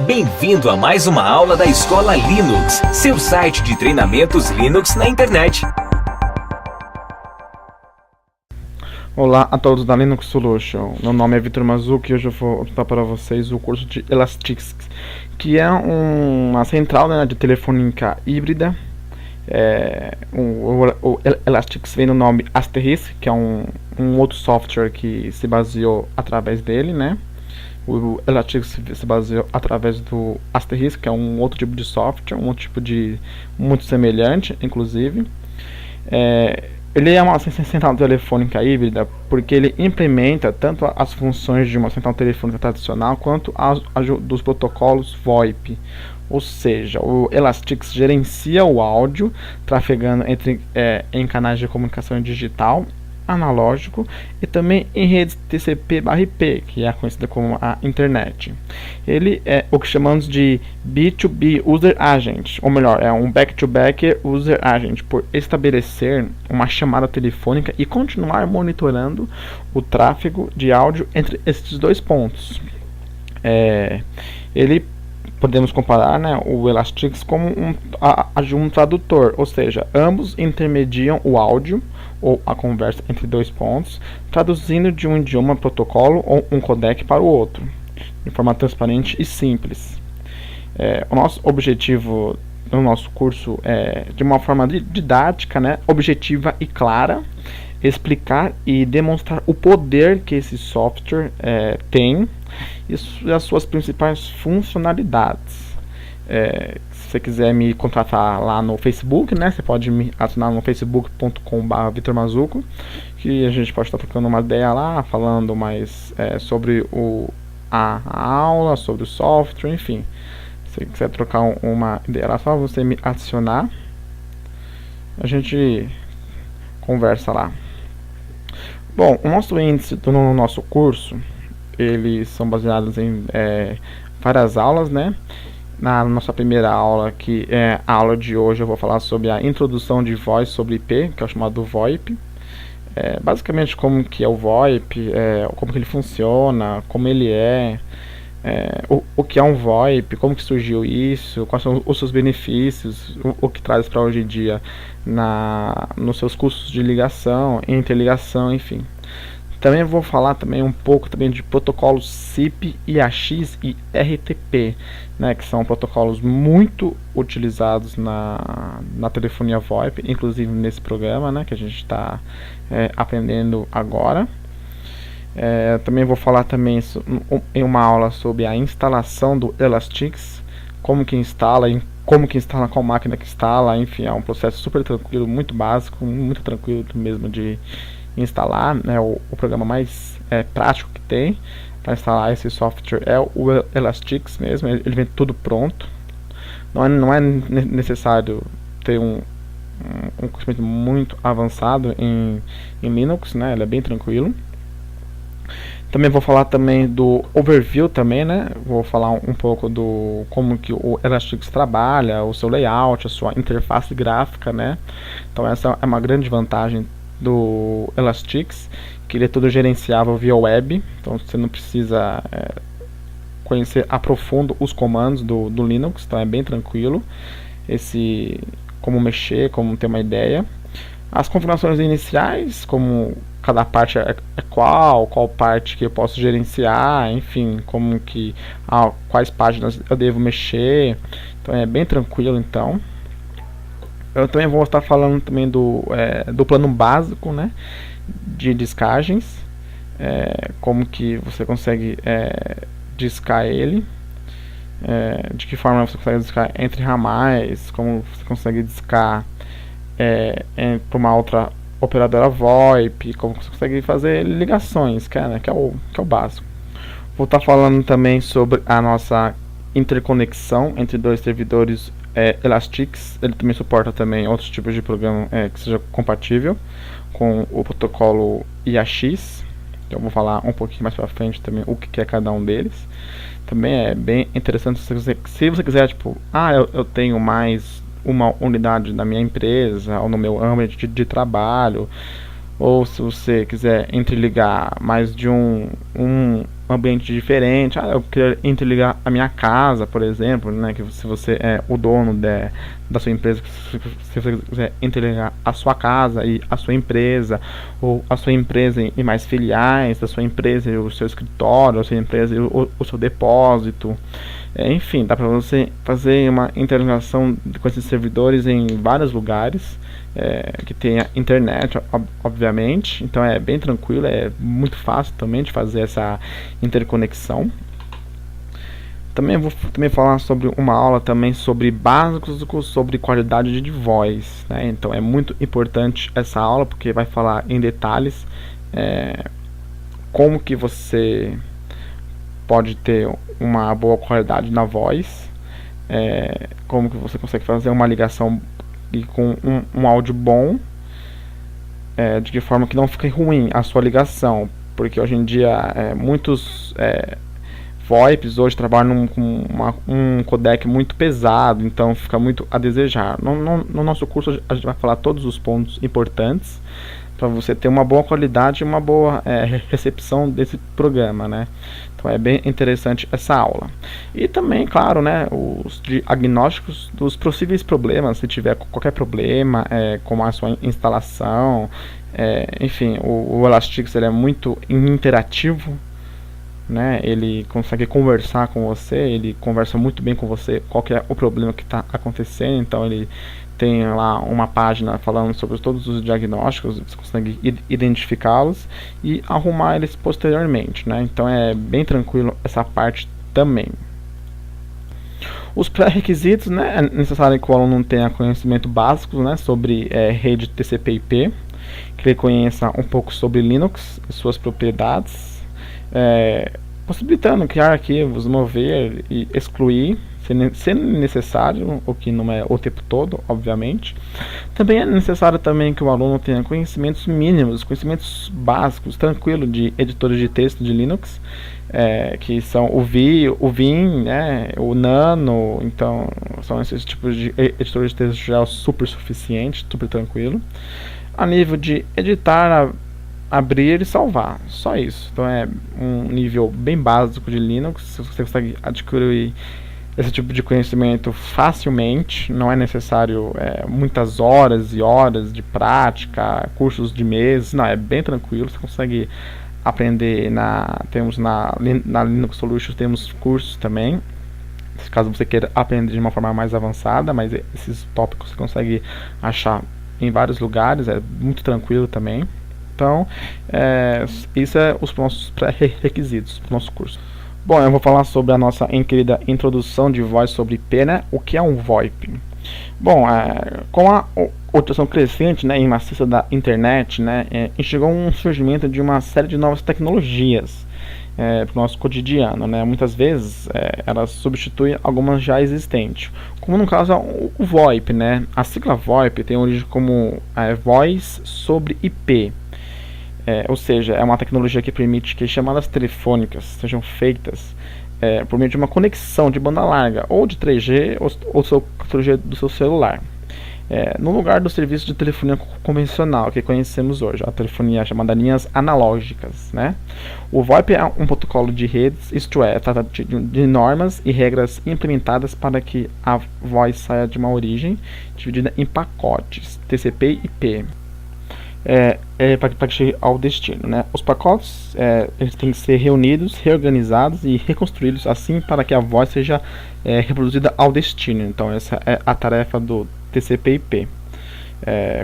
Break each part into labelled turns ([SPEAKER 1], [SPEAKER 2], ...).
[SPEAKER 1] Bem-vindo a mais uma aula da Escola Linux, seu site de treinamentos Linux na internet.
[SPEAKER 2] Olá a todos da Linux Solution, meu nome é Vitor Mazuki e hoje eu vou mostrar para vocês o curso de Elastix, que é uma central, né, de telefonia híbrida. O Elastix vem no nome Asterisk, que é um outro software que se baseou através dele, né? O Elastix se baseou através do Asterisk, que é um outro tipo de software, um outro tipo de muito semelhante, inclusive. Ele é uma central telefônica híbrida porque ele implementa tanto as funções de uma central telefônica tradicional quanto as dos protocolos VoIP. Ou seja, o Elastix gerencia o áudio trafegando em canais de comunicação digital, analógico e também em redes TCP/IP, que é conhecida como a internet. Ele é o que chamamos de B2B User Agent, ou melhor, é um Back-to-Back User Agent, por estabelecer uma chamada telefônica e continuar monitorando o tráfego de áudio entre esses dois pontos. Podemos comparar, né, o Elastix como um tradutor, ou seja, ambos intermediam o áudio ou a conversa entre dois pontos, traduzindo de um idioma protocolo ou um codec para o outro, de forma transparente e simples. O nosso objetivo no nosso curso é, de uma forma didática, né, objetiva e clara, explicar e demonstrar o poder que esse software tem e as suas principais funcionalidades. Se você quiser me contratar lá no Facebook, né, você pode me assinar no facebook.com/vitormazuco, que a gente pode estar trocando uma ideia lá, falando mais sobre a aula, sobre o software, enfim. Se você quiser trocar uma ideia lá, só você me adicionar, a gente conversa lá. Bom, o nosso índice no nosso curso, eles são baseados em várias aulas, né? Na nossa primeira aula, que é a aula de hoje, eu vou falar sobre a introdução de voz sobre IP, que é o chamado VoIP. Basicamente como que é o VoIP, como que ele funciona, como ele o que é um VoIP, como que surgiu isso, quais são os seus benefícios, o que traz para hoje em dia nos seus custos de ligação, interligação, enfim. Também vou falar também um pouco também de protocolos SIP, IAX e RTP, né, que são protocolos muito utilizados na telefonia VoIP, inclusive nesse programa, né, que a gente está aprendendo agora. Também vou falar também em uma aula sobre a instalação do Elastix, como que instala, qual máquina que instala, enfim, é um processo super tranquilo, muito básico, muito tranquilo mesmo de instalar, né? O programa mais prático que tem para instalar esse software é o Elastix mesmo, ele vem tudo pronto, não é necessário ter um conhecimento muito avançado em Linux, né? Ele é bem tranquilo. Também vou falar também do overview também, né? Vou falar um pouco do como que o Elastix trabalha, o seu layout, a sua interface gráfica, né? Então essa é uma grande vantagem do Elastix, que ele é todo gerenciável via web, então você não precisa conhecer a profundo os comandos do Linux, então é bem tranquilo como mexer, como ter uma ideia. As configurações iniciais, como cada parte qual parte que eu posso gerenciar, enfim, quais páginas eu devo mexer, então é bem tranquilo. Então eu também vou estar falando também do plano básico, né, de discagens, como que você consegue discar ele, de que forma você consegue discar entre ramais, como você consegue discar para uma outra operadora VoIP, como você consegue fazer ligações, que é o básico. Vou estar falando também sobre a nossa interconexão entre dois servidores Elastix. Ele também suporta também outros tipos de programa que seja compatível com o protocolo IAX. Eu vou falar um pouquinho mais para frente também o que é cada um deles. Também é bem interessante se você quiser, tipo, eu tenho mais uma unidade na minha empresa ou no meu ambiente de trabalho, ou se você quiser interligar mais de um ambiente diferente. Eu quero interligar a minha casa, por exemplo, né? Que se você é o dono da sua empresa, se você quiser interligar a sua casa e a sua empresa, ou a sua empresa e mais filiais da sua empresa e o seu escritório, a sua empresa e o seu depósito. Enfim, dá para você fazer uma interligação com esses servidores em vários lugares, que tenha internet, obviamente. Então é bem tranquilo, é muito fácil também de fazer essa interconexão. Também vou falar sobre uma aula também sobre básicos, sobre qualidade de voz, né? Então é muito importante essa aula, porque vai falar em detalhes como que você pode ter uma boa qualidade na voz, como que você consegue fazer uma ligação e com um áudio bom, de que forma que não fique ruim a sua ligação, porque hoje em dia muitos VoIPs hoje trabalham com um codec muito pesado, então fica muito a desejar. No nosso curso a gente vai falar todos os pontos importantes para você ter uma boa qualidade e uma boa recepção desse programa, né? Então é bem interessante essa aula. E também, claro, né, os diagnósticos dos possíveis problemas, se tiver qualquer problema com a sua instalação, enfim, o Elastics ele é muito interativo, né? Ele consegue conversar com você, ele conversa muito bem com você, qual que é o problema que está acontecendo. Então ele tem lá uma página falando sobre todos os diagnósticos, você consegue identificá-los e arrumar eles posteriormente, né? Então é bem tranquilo essa parte também. Os pré-requisitos, né? É necessário que o aluno tenha conhecimento básico, né, sobre rede TCP/IP, que ele conheça um pouco sobre Linux e suas propriedades, possibilitando criar arquivos, mover e excluir, se necessário, o que não é o tempo todo, obviamente. Também é necessário também que o aluno tenha conhecimentos mínimos, conhecimentos básicos, tranquilo, de editores de texto de Linux, que são o Vim, né, o Nano. Então são esses tipos de editores de texto já super suficiente, super tranquilo. A nível de editar, abrir e salvar, só isso. Então é um nível bem básico de Linux. Você consegue adquirir esse tipo de conhecimento facilmente, não é necessário muitas horas e horas de prática, cursos de meses, não, é bem tranquilo, você consegue aprender. Temos na Linux Solutions, temos cursos também, caso você queira aprender de uma forma mais avançada, mas esses tópicos você consegue achar em vários lugares, é muito tranquilo também. Então, isso é os nossos pré-requisitos do nosso curso. Bom, eu vou falar sobre a nossa querida introdução de voz sobre IP, né? O que é um VoIP? Bom, com a utilização crescente, né, e maciça da internet, né, chegou um surgimento de uma série de novas tecnologias para o nosso cotidiano, né? Muitas vezes elas substituem algumas já existentes, como no caso o VoIP, né? A sigla VoIP tem origem como voz sobre IP. Ou seja, é uma tecnologia que permite que chamadas telefônicas sejam feitas por meio de uma conexão de banda larga, ou de 3G, ou 4G do seu celular, no lugar do serviço de telefonia convencional que conhecemos hoje, a telefonia chamada linhas analógicas, né? O VoIP é um protocolo de redes, isto é, trata de normas e regras implementadas para que a voz saia de uma origem dividida em pacotes, TCP e IP. Para chegar ao destino, né? Os pacotes eles têm que ser reunidos, reorganizados e reconstruídos assim para que a voz seja reproduzida ao destino. Então essa é a tarefa do TCP/IP.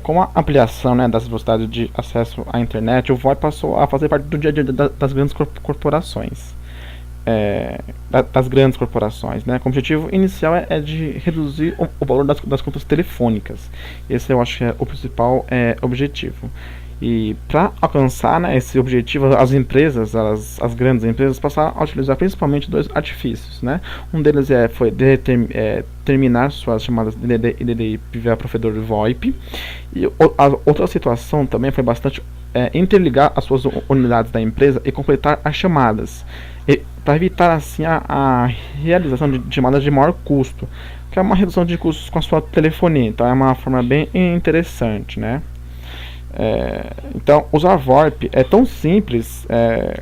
[SPEAKER 2] Com a ampliação, né, das velocidades de acesso à internet, o VoIP passou a fazer parte do dia a dia das grandes corporações. Das grandes corporações, né? O objetivo inicial é de reduzir o valor das contas telefônicas. Esse eu acho que é o principal objetivo. E para alcançar, né, esse objetivo, as grandes empresas passaram a utilizar principalmente dois artifícios, né? Um deles foi terminar suas chamadas DDD e DDI via provedor VoIP. E a outra situação também foi bastante interligar as suas unidades da empresa e completar as chamadas, para evitar assim a realização de chamadas de maior custo, que é uma redução de custos com a sua telefonia. Então é uma forma bem interessante, né? Então, usar VoIP é tão simples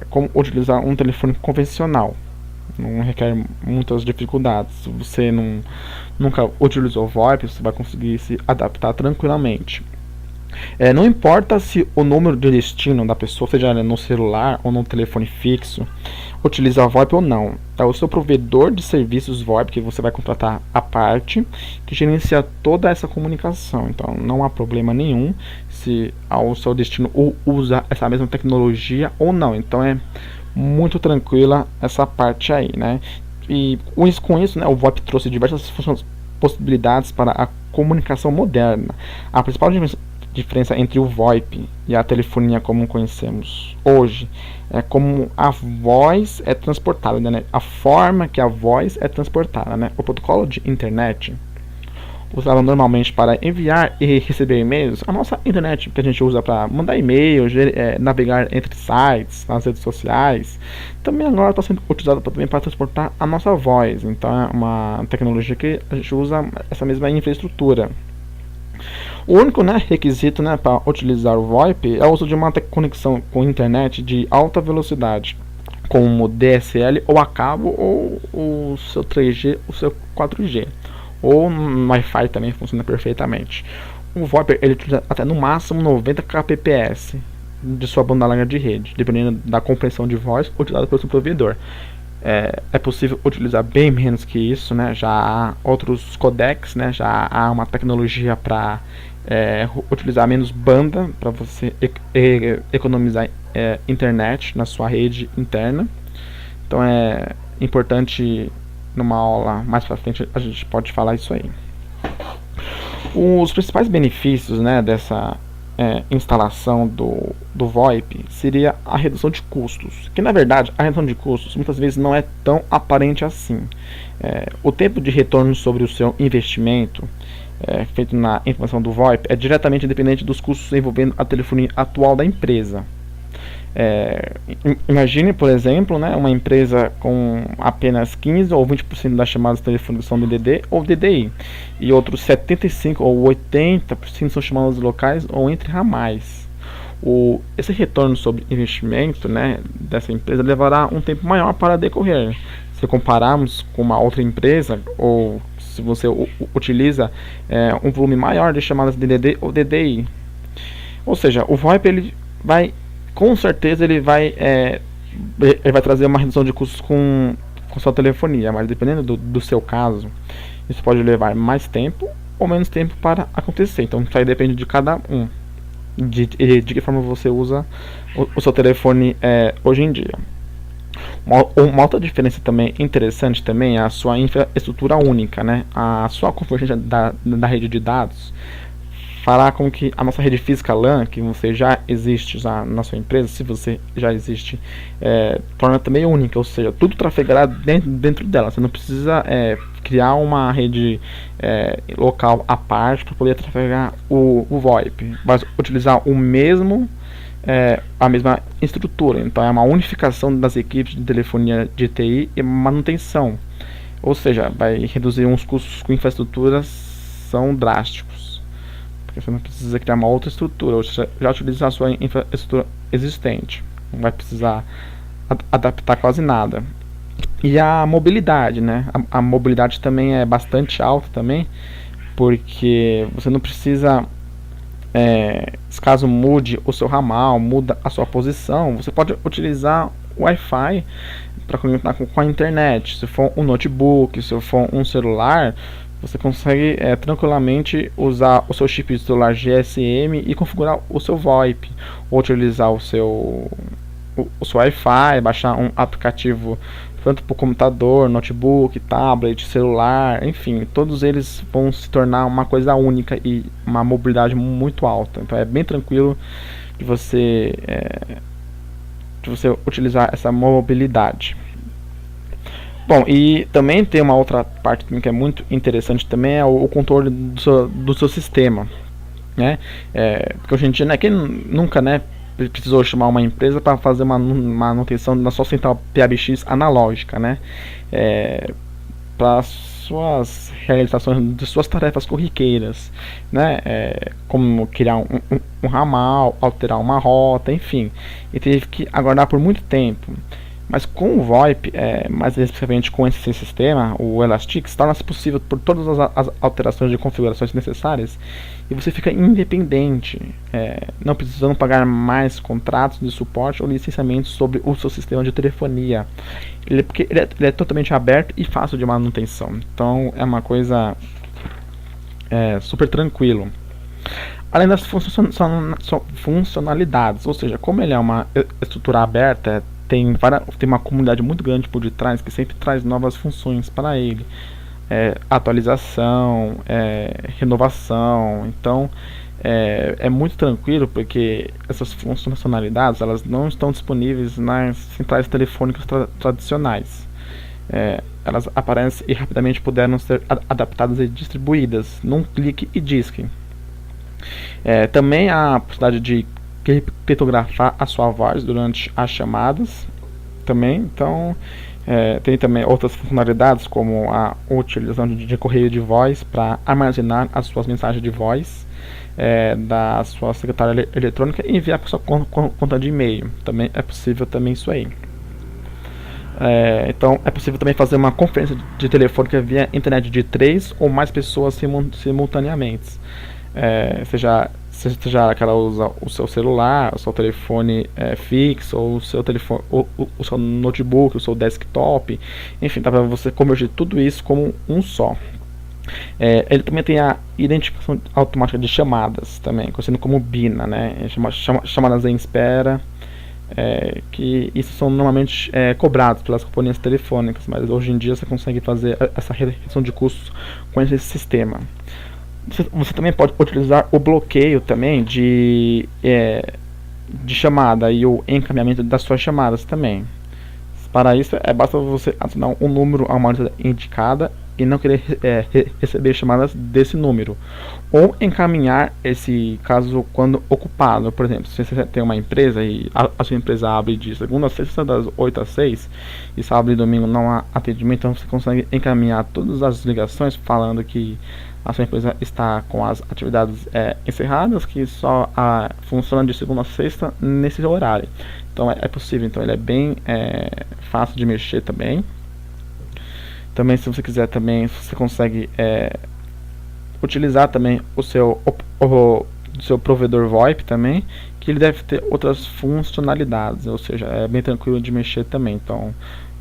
[SPEAKER 2] como utilizar um telefone convencional. Não requer muitas dificuldades. Se você nunca utilizou VoIP, você vai conseguir se adaptar tranquilamente. Não importa se o número de destino da pessoa, seja no celular ou no telefone fixo, utiliza VoIP ou não. É o seu provedor de serviços VoIP que você vai contratar à parte, que gerencia toda essa comunicação. Então não há problema nenhum se o seu destino usa essa mesma tecnologia ou não. Então é muito tranquila essa parte aí, né? E com isso, né, o VoIP trouxe diversas possibilidades para a comunicação moderna. A principal diferença entre o VoIP e a telefonia como conhecemos hoje é como a voz é transportada, né? A forma que a voz é transportada, né? O protocolo de internet, usado normalmente para enviar e receber e-mails, a nossa internet que a gente usa para mandar e-mail, navegar entre sites, nas redes sociais, também agora está sendo utilizada também para transportar a nossa voz. Então é uma tecnologia que a gente usa essa mesma infraestrutura. O único, né, requisito, né, para utilizar o VoIP é o uso de uma conexão com internet de alta velocidade, como DSL ou a cabo, ou o seu 3G, o seu 4G, ou no Wi-Fi também funciona perfeitamente. O VoIP ele utiliza até no máximo 90 kbps de sua banda larga de rede, dependendo da compressão de voz utilizada pelo seu provedor. É possível utilizar bem menos que isso, né? Já há outros codecs, né? Já há uma tecnologia para utilizar menos banda para você economizar internet na sua rede interna. Então é importante, numa aula mais para frente a gente pode falar isso aí. Os principais benefícios, né, dessa instalação do VoIP seria a redução de custos, que na verdade a redução de custos muitas vezes não é tão aparente assim. O tempo de retorno sobre o seu investimento feito na implantação do VoIP é diretamente independente dos custos envolvendo a telefonia atual da empresa. Imagine, por exemplo, né, uma empresa com apenas 15 ou 20% das chamadas telefônicas são DDD ou DDI, e outros 75% ou 80% são chamadas locais ou entre ramais. Esse retorno sobre investimento, né, dessa empresa levará um tempo maior para decorrer. Se compararmos com uma outra empresa, ou se você utiliza um volume maior de chamadas DDD ou DDI. Ou seja, o VoIP ele vai, com certeza ele vai trazer uma redução de custos com sua telefonia, mas dependendo do seu caso, isso pode levar mais tempo ou menos tempo para acontecer. Então isso aí depende de cada um, de que forma você usa o seu telefone hoje em dia. Uma outra diferença também interessante também é a sua infraestrutura única, né? A sua convergência da rede de dados fará com que a nossa rede física LAN, que você já existe já na sua empresa, se você já existe, torna também única, ou seja, tudo trafegará dentro dela. Você não precisa criar uma rede local à parte para poder trafegar o VoIP. Vai utilizar a mesma estrutura. Então é uma unificação das equipes de telefonia de TI e manutenção, ou seja, vai reduzir uns custos com infraestruturas são drásticos, porque você não precisa criar uma outra estrutura, ou seja, já utilizar a sua infraestrutura existente, não vai precisar adaptar quase nada. E a mobilidade, né? A mobilidade também é bastante alta também, porque você não precisa, caso mude o seu ramal, muda a sua posição, você pode utilizar o Wi-Fi para conectar com a internet. Se for um notebook, se for um celular, você consegue tranquilamente usar o seu chip de celular GSM e configurar o seu VoIP, ou utilizar o seu Wi-Fi, baixar um aplicativo tanto para o computador, notebook, tablet, celular, enfim, todos eles vão se tornar uma coisa única e uma mobilidade muito alta. Então é bem tranquilo de você utilizar essa mobilidade. Bom, e também tem uma outra parte que é muito interessante também, é o controle do seu sistema, né? Porque hoje em dia, né, quem nunca, né, precisou chamar uma empresa para fazer uma manutenção na sua central PABX analógica, né? Para suas realizações de suas tarefas corriqueiras, né? Como criar um ramal, alterar uma rota, enfim. E teve que aguardar por muito tempo. Mas com o VoIP, mais especificamente com esse sistema, o Elastic, torna-se possível por todas as alterações de configurações necessárias e você fica independente, não precisando pagar mais contratos de suporte ou licenciamento sobre o seu sistema de telefonia. Porque ele é totalmente aberto e fácil de manutenção. Então é uma coisa super tranquilo. Além das funcionalidades, ou seja, como ele é uma estrutura aberta, tem uma comunidade muito grande por detrás que sempre traz novas funções para ele, atualização, renovação. Então é muito tranquilo, porque essas funcionalidades elas não estão disponíveis nas centrais telefônicas tradicionais. Elas aparecem e rapidamente puderam ser adaptadas e distribuídas num clique e disque. Também a possibilidade de criptografar a sua voz durante as chamadas também. Então tem também outras funcionalidades, como a utilização de correio de voz para armazenar as suas mensagens de voz da sua secretária eletrônica e enviar para sua conta de e-mail. Também é possível também isso aí. Então é possível também fazer uma conferência de telefônica via internet de 3 ou mais pessoas simultaneamente. Seja que ela usa o seu celular, o seu telefone fixo, ou o seu telefone, o seu notebook, o seu desktop, enfim, dá para você converter tudo isso como um só. Ele também tem a identificação automática de chamadas, também conhecido como BINA, né? Chamadas em espera, que isso são normalmente cobrados pelas companhias telefônicas, mas hoje em dia você consegue fazer essa redução de custos com esse sistema. Você também pode utilizar o bloqueio também de chamada e o encaminhamento das suas chamadas também. Para isso, basta você assinar um número a uma hora indicada e não querer receber chamadas desse número. Ou encaminhar esse caso quando ocupado. Por exemplo, se você tem uma empresa e a sua empresa abre de segunda a sexta das 8 às 6 e sábado e domingo não há atendimento, então você consegue encaminhar todas as ligações falando que a sua empresa está com as atividades encerradas, que só funciona de segunda a sexta nesse horário. Então é possível, então ele é bem fácil de mexer também. Também, se você quiser, também você consegue utilizar também o seu provedor VoIP também, que ele deve ter outras funcionalidades, ou seja, é bem tranquilo de mexer também. Então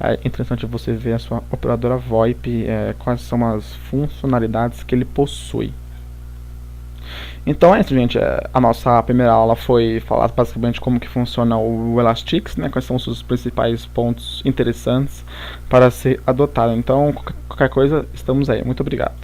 [SPEAKER 2] é interessante você ver a sua operadora VoIP, quais são as funcionalidades que ele possui. Então é isso, gente. A nossa primeira aula foi falar basicamente como que funciona o Elastics, né? Quais são os seus principais pontos interessantes para ser adotado. Então, qualquer coisa, estamos aí. Muito obrigado.